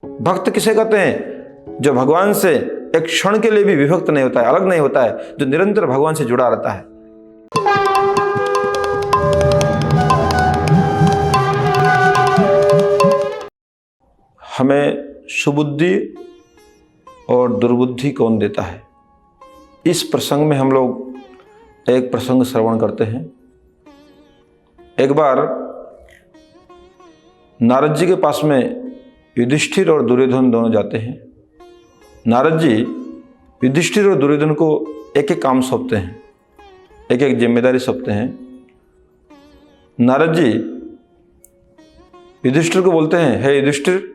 भक्त किसे कहते हैं? जो भगवान से एक क्षण के लिए भी विभक्त नहीं होता है, अलग नहीं होता है, जो निरंतर भगवान से जुड़ा रहता है। हमें सुबुद्धि और दुर्बुद्धि कौन देता है? इस प्रसंग में हम लोग एक प्रसंग श्रवण करते हैं। एक बार नारद जी के पास में युधिष्ठिर और दुर्योधन दोनों जाते हैं। नारद जी युधिष्ठिर और दुर्योधन को एक एक काम सौंपते हैं, एक एक जिम्मेदारी सौंपते हैं। नारद जी युधिष्ठिर को बोलते हैं, हे युधिष्ठिर,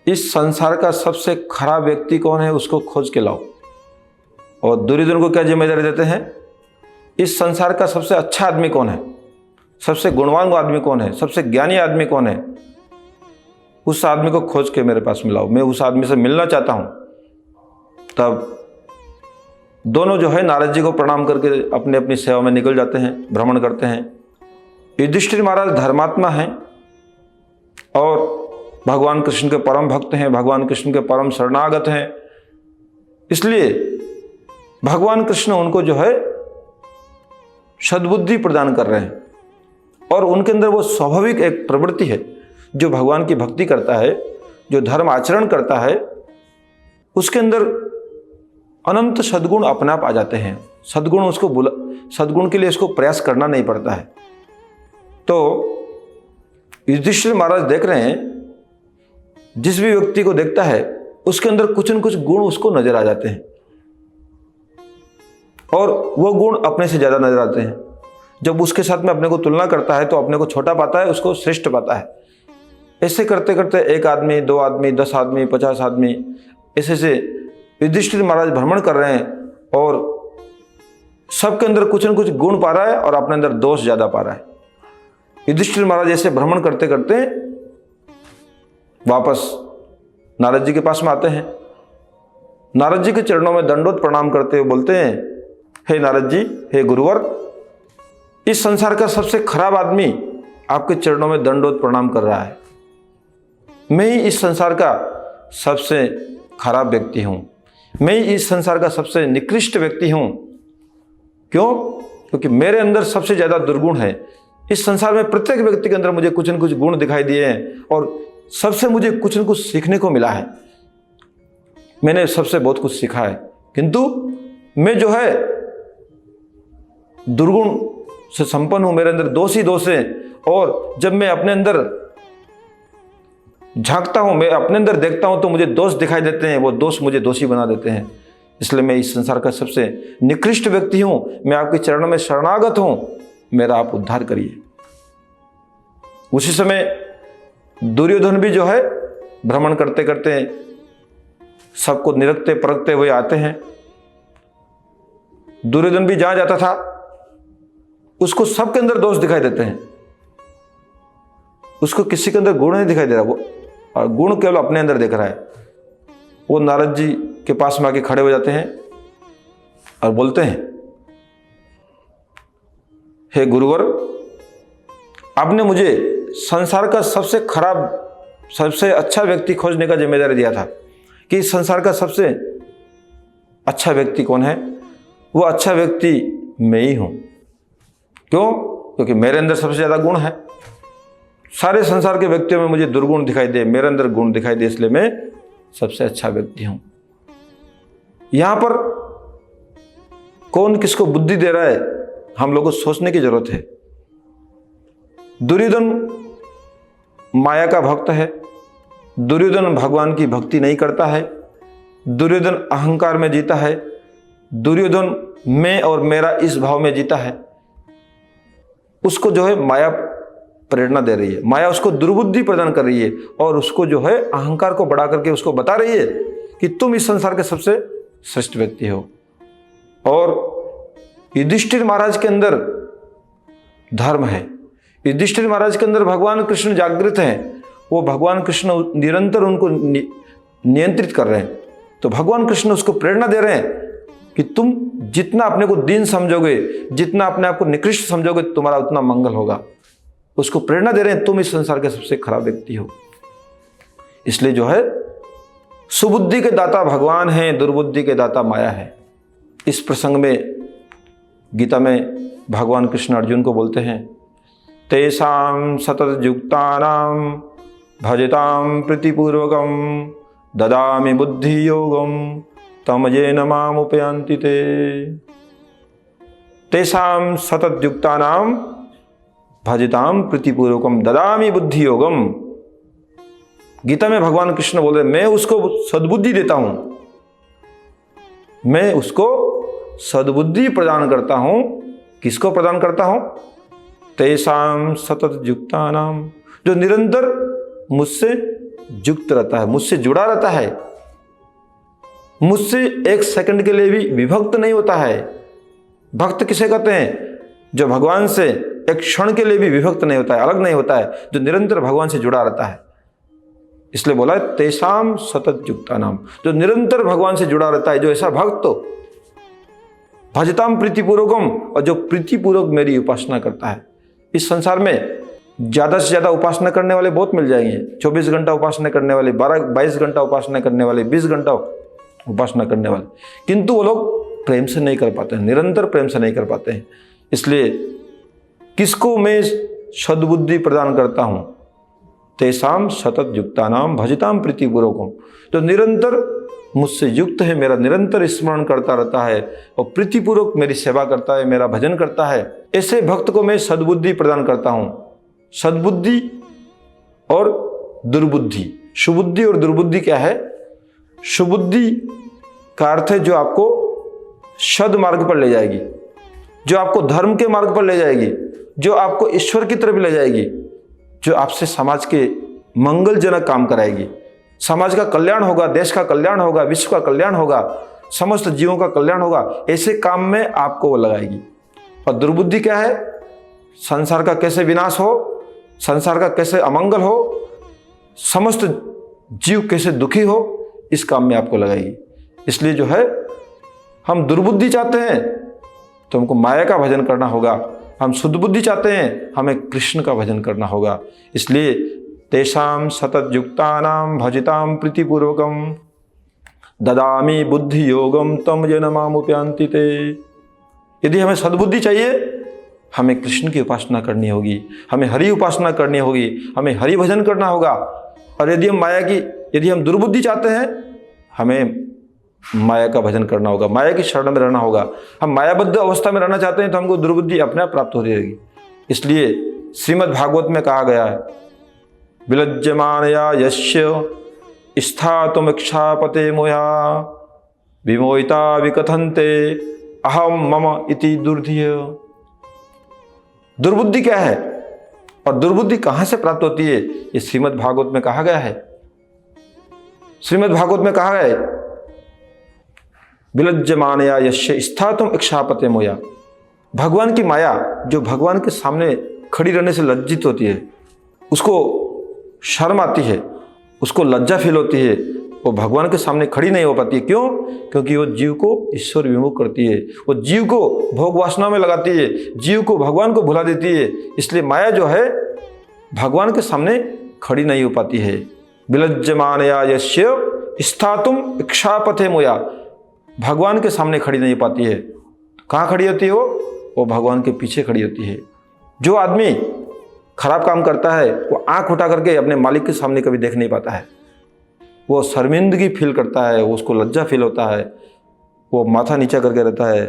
इस संसार का सबसे खराब व्यक्ति कौन है उसको खोज के लाओ। और दुर्योधन को क्या जिम्मेदारी देते हैं? इस संसार का सबसे अच्छा आदमी कौन है, सबसे गुणवान आदमी कौन है, सबसे ज्ञानी आदमी कौन है, उस आदमी को खोज के मेरे पास मिलाओ, मैं उस आदमी से मिलना चाहता हूं। तब दोनों जो है नारद जी को प्रणाम करके अपने अपनी सेवा में निकल जाते हैं, भ्रमण करते हैं। युधिष्ठिर महाराज धर्मात्मा हैं और भगवान कृष्ण के परम भक्त हैं, भगवान कृष्ण के परम शरणागत हैं। इसलिए भगवान कृष्ण उनको जो है सद्बुद्धि प्रदान कर रहे हैं और उनके अंदर वो स्वाभाविक एक प्रवृत्ति है, जो भगवान की भक्ति करता है, जो धर्म आचरण करता है, उसके अंदर अनंत सद्गुण अपने आप आ जाते हैं। सद्गुण के लिए उसको प्रयास करना नहीं पड़ता है। तो युधिष्ठिर महाराज देख रहे हैं, जिस भी व्यक्ति को देखता है उसके अंदर कुछ न कुछ गुण उसको नजर आ जाते हैं और वो गुण अपने से ज्यादा नजर आते हैं। जब उसके साथ में अपने को तुलना करता है तो अपने को छोटा पाता है, उसको श्रेष्ठ पाता है। ऐसे करते करते एक आदमी, दो आदमी, 10 आदमी, 50 आदमी, ऐसे से युधिष्ठिर महाराज भ्रमण कर रहे हैं और सबके अंदर कुछ न कुछ गुण पा रहा है और अपने अंदर दोष ज्यादा पा रहा है। युधिष्ठिर महाराज ऐसे भ्रमण करते करते वापस नारद जी के पास में आते हैं। नारद जी के चरणों में दंडोत प्रणाम करते हुए बोलते हैं, हे नारद जी, हे गुरुवर, इस संसार का सबसे खराब आदमी आपके चरणों में दंडोत प्रणाम कर रहा है। मैं ही इस संसार का सबसे खराब व्यक्ति हूं, मैं ही इस संसार का सबसे निकृष्ट व्यक्ति हूं। क्यों? क्योंकि मेरे अंदर सबसे ज्यादा दुर्गुण है। इस संसार में प्रत्येक व्यक्ति के अंदर मुझे कुछ न कुछ गुण दिखाई दिए हैं और सबसे मुझे कुछ न कुछ सीखने को मिला है। मैंने सबसे बहुत कुछ सीखा है, किंतु मैं जो है दुर्गुण से संपन्न हूं, मेरे अंदर दोष ही दोष है। और जब मैं अपने अंदर झांकता हूं, मैं अपने अंदर देखता हूं तो मुझे दोष दिखाई देते हैं, वो दोष मुझे दोषी बना देते हैं। इसलिए मैं इस संसार का सबसे निकृष्ट व्यक्ति हूं, मैं आपके चरणों में शरणागत हूं, मेरा आप उद्धार करिए। उसी समय दुर्योधन भी जो है भ्रमण करते करते सबको निरखते परखते हुए आते हैं। दुर्योधन भी जहां जाता था उसको सबके अंदर दोष दिखाई देते हैं, उसको किसी के अंदर गुण नहीं दिखाई दे रहा, वो और गुण केवल अपने अंदर देख रहा है। वो नारद जी के पास में आके खड़े हो जाते हैं और बोलते हैं, हे गुरुवर, आपने मुझे संसार का सबसे खराब, सबसे अच्छा व्यक्ति खोजने का जिम्मेदारी दिया था कि इस संसार का सबसे अच्छा व्यक्ति कौन है। वो अच्छा व्यक्ति मैं ही हूं। क्यों? क्योंकि मेरे अंदर सबसे ज्यादा गुण है। सारे संसार के व्यक्तियों में मुझे दुर्गुण दिखाई दे, मेरे अंदर गुण दिखाई दे, इसलिए मैं सबसे अच्छा व्यक्ति हूं। यहां पर कौन किसको बुद्धि दे रहा है, हम लोगों को सोचने की जरूरत है। दुर्योधन माया का भक्त है, दुर्योधन भगवान की भक्ति नहीं करता है, दुर्योधन अहंकार में जीता है, दुर्योधन मैं और मेरा इस भाव में जीता है। उसको जो है माया प्रेरणा दे रही है, माया उसको दुर्बुद्धि प्रदान कर रही है और उसको जो है अहंकार को बढ़ा करके उसको बता रही है कि तुम इस संसार के सबसे श्रेष्ठ व्यक्ति हो। और युधिष्ठिर महाराज के अंदर धर्म है, युधिष्ठिर महाराज के अंदर भगवान कृष्ण जागृत हैं, वो भगवान कृष्ण निरंतर उनको नियंत्रित कर रहे हैं। तो भगवान कृष्ण उसको प्रेरणा दे रहे हैं कि तुम जितना अपने को दीन समझोगे, जितना अपने आप को निकृष्ट समझोगे, तुम्हारा उतना मंगल होगा। उसको प्रेरणा दे रहे हैं, तुम इस संसार के सबसे खराब व्यक्ति हो। इसलिए जो है सुबुद्धि के दाता भगवान हैं, दुर्बुद्धि के दाता माया है। इस प्रसंग में गीता में भगवान कृष्ण अर्जुन को बोलते हैं, तेषां सतत युक्तानां भजतां प्रीतिपूर्वकं ददामि बुद्धि योगम तम येन माम उपयान्ति ते। तेषां सतत युक्तानां भजतां प्रीतिपूर्वकम ददामि बुद्धि योगम। गीता में भगवान कृष्ण बोल रहे, मैं उसको सद्बुद्धि देता हूं, मैं उसको सद्बुद्धि प्रदान करता हूं। किसको प्रदान करता हूं? तेषां सतत युक्तानां, जो निरंतर मुझसे युक्त रहता है, मुझसे जुड़ा रहता है, मुझसे एक सेकंड के लिए भी विभक्त नहीं होता है। भक्त किसे कहते हैं? जो भगवान से एक क्षण के लिए भी विभक्त नहीं होता है, अलग नहीं होता है, जो निरंतर भगवान से जुड़ा रहता है। इसलिए बोला है तेषां सतत युक्तानाम, जो निरंतर भगवान से जुड़ा रहता है, जो ऐसा भक्त हो। भजताम प्रीतिपूर्वकम, और जो प्रीतिपूर्वक मेरी उपासना करता है। इस संसार में ज्यादा से ज्यादा उपासना करने वाले बहुत मिल जाएंगे। 24 घंटा उपासना करने वाले, 22 घंटा उपासना करने वाले, 20 घंटा उपासना करने वाले, किंतु वो लोग प्रेम से नहीं कर पाते हैं, निरंतर प्रेम से नहीं कर पाते हैं। इसलिए किसको मैं सद्बुद्धि प्रदान करता हूं? तेषां सतत युक्तानां भजतां प्रीतिपूर्वकम, जो निरंतर मुझसे युक्त है, मेरा निरंतर स्मरण करता रहता है और प्रीतिपूर्वक मेरी सेवा करता है, मेरा भजन करता है, ऐसे भक्त को मैं सद्बुद्धि प्रदान करता हूं। सद्बुद्धि और दुर्बुद्धि, सुबुद्धि और दुर्बुद्धि क्या है? सुबुद्धि का अर्थ है जो आपको सद मार्ग पर ले जाएगी, जो आपको धर्म के मार्ग पर ले जाएगी, जो आपको ईश्वर की तरफ ले जाएगी, जो आपसे समाज के मंगलजनक काम कराएगी। समाज का कल्याण होगा, देश का कल्याण होगा, विश्व का कल्याण होगा, समस्त जीवों का कल्याण होगा, ऐसे काम में आपको वो लगाएगी। और दुर्बुद्धि क्या है? संसार का कैसे विनाश हो, संसार का कैसे अमंगल हो, समस्त जीव कैसे दुखी हो, इस काम में आपको लगाएगी। इसलिए जो है, हम दुर्बुद्धि चाहते हैं तो हमको माया का भजन करना होगा, हम शुद्धबुद्धि चाहते हैं हमें कृष्ण का भजन करना होगा। इसलिए तेषां सतत युक्तानां भजतां प्रीतिपूर्वकम ददामि बुद्धि योगम तम येन माम उपयान्ति ते। यदि हमें सद्बुद्धि चाहिए, हमें कृष्ण की उपासना करनी होगी, हमें हरि उपासना करनी होगी, हमें हरि भजन करना होगा। और यदि हम दुर्बुद्धि चाहते हैं, हमें माया का भजन करना होगा, माया की शरण में रहना होगा। हम मायाबद्ध अवस्था में रहना चाहते हैं तो हमको दुर्बुद्धि अपने आप प्राप्त हो रहेगी। इसलिए श्रीमद् भागवत में कहा गया है, विलज्जमानया यस्य स्थातुमिच्छापते मोया विमोहिता विकथन्ते अहम मम इति दुर्धिय। दुर्बुद्धि क्या है और दुर्बुद्धि कहां से प्राप्त होती है, ये श्रीमद् भागवत में कहा गया है। श्रीमद् भागवत में कहा गया है, विलज्जमानया यस्य स्थातुम इच्छापते मोया। भगवान की माया जो भगवान के सामने खड़ी रहने से लज्जित होती है, उसको शर्म आती है, उसको लज्जा फील होती है, वो भगवान के सामने खड़ी नहीं हो पाती है। क्यों? क्योंकि वो जीव को ईश्वर विमुख करती है, वो जीव को भोग वासना में लगाती है, जीव को भगवान को भुला देती है। इसलिए माया जो है भगवान के सामने खड़ी नहीं हो पाती है। विलज्जमानया यस्य स्थातुम इच्छापते मोया, भगवान के सामने खड़ी नहीं पाती है। कहाँ खड़ी होती है वो भगवान के पीछे खड़ी होती है। जो आदमी खराब काम करता है वो आंख उठा करके अपने मालिक के सामने कभी देख नहीं पाता है, वो शर्मिंदगी फील करता है, उसको लज्जा फील होता है, वो माथा नीचा करके रहता है,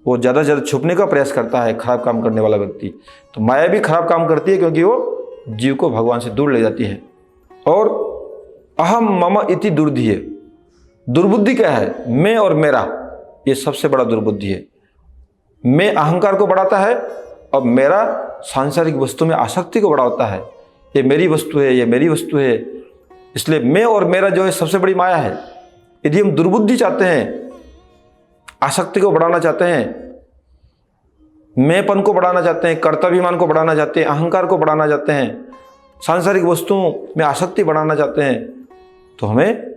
वो ज़्यादा से ज़्यादा छुपने का प्रयास करता है खराब काम करने वाला व्यक्ति। तो माया भी खराब काम करती है क्योंकि वो जीव को भगवान से दूर ले जाती है। और अहम मम इति दुर्धिय, दुर्बुद्धि क्या है? मैं और मेरा, ये सबसे बड़ा दुर्बुद्धि है। मैं अहंकार को बढ़ाता है और मेरा सांसारिक वस्तु में आसक्ति को बढ़ाता है। ये मेरी वस्तु है, ये मेरी वस्तु है। इसलिए मैं और मेरा जो है सबसे बड़ी माया है। यदि हम दुर्बुद्धि चाहते हैं, आसक्ति को बढ़ाना चाहते हैं, मैंपन को बढ़ाना चाहते हैं, कर्तव्यमान को बढ़ाना चाहते हैं, अहंकार को बढ़ाना चाहते हैं, सांसारिक वस्तुओं में आसक्ति बढ़ाना चाहते हैं, तो हमें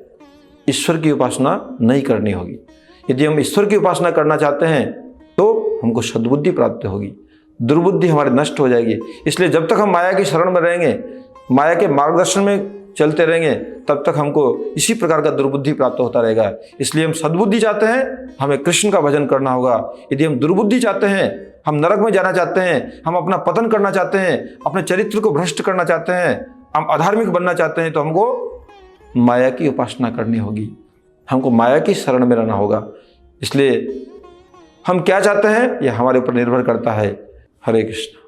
ईश्वर की उपासना नहीं करनी होगी। यदि हम ईश्वर की उपासना करना चाहते हैं तो हमको सद्बुद्धि प्राप्त होगी, दुर्बुद्धि हमारी नष्ट हो जाएगी। इसलिए जब तक हम माया की शरण में रहेंगे, माया के मार्गदर्शन में चलते रहेंगे तब तक हमको इसी प्रकार का दुर्बुद्धि प्राप्त होता रहेगा। इसलिए हम सद्बुद्धि चाहते हैं, हमें कृष्ण का भजन करना होगा। यदि हम दुर्बुद्धि चाहते हैं, हम नरक में जाना चाहते हैं, हम अपना पतन करना चाहते हैं, अपने चरित्र को भ्रष्ट करना चाहते हैं, हम अधार्मिक बनना चाहते हैं, तो हमको माया की उपासना करनी होगी, हमको माया की शरण में रहना होगा। इसलिए हम क्या चाहते हैं यह हमारे ऊपर निर्भर करता है। हरे कृष्ण।